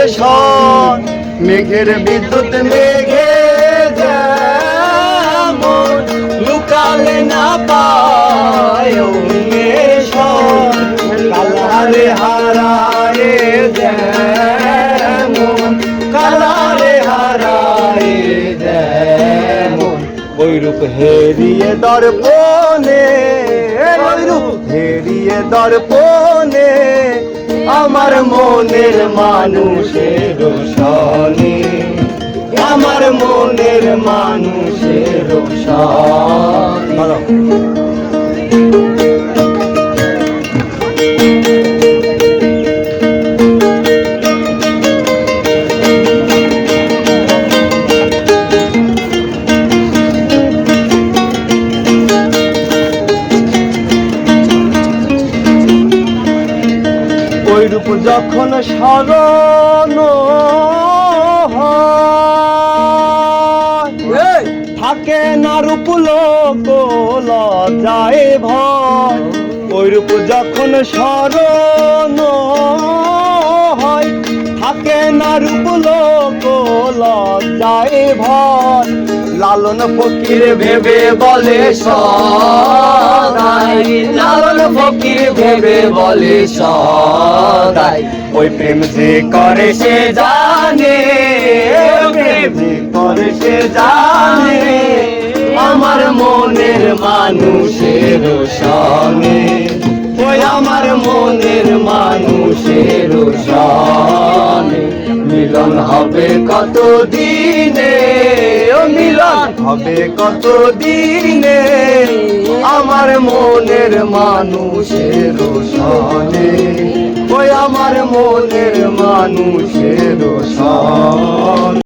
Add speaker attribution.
Speaker 1: সন মেঘের বিদ্যুৎ মেঘে যেমন লুকালে না পায় সন কালারে হারায় যেমন কালারে হারায় যেমন ওইরূপ হেরিয়ে দর্পণে ওইরূপ হেরিয়ে দর্পণে আমার মনের মানুষের সনে আমার মনের মানুষের সনে ওইরূপ যখন স্মরণ থাকে না রূপ লোক লজ্জায় ভয় ওইরূপ যখন স্মরণ হয় থাকে না রূপ লোক লজ্জায় ভয় লালন ফকির ভেবে বলে সদাই লালন ফকির ভেবে বলে সদাই ওই প্রেম যে করে সে জানে প্রেম যে করে সে জানে আমার মনের মানুষের সনে ওই আমার মনের মানুষের সনে মিলন হবে কত দিনে ও মিলন হবে কত দিনে আমার মনের মানুষের সনে ওই আমার মনের মানুষের সনে।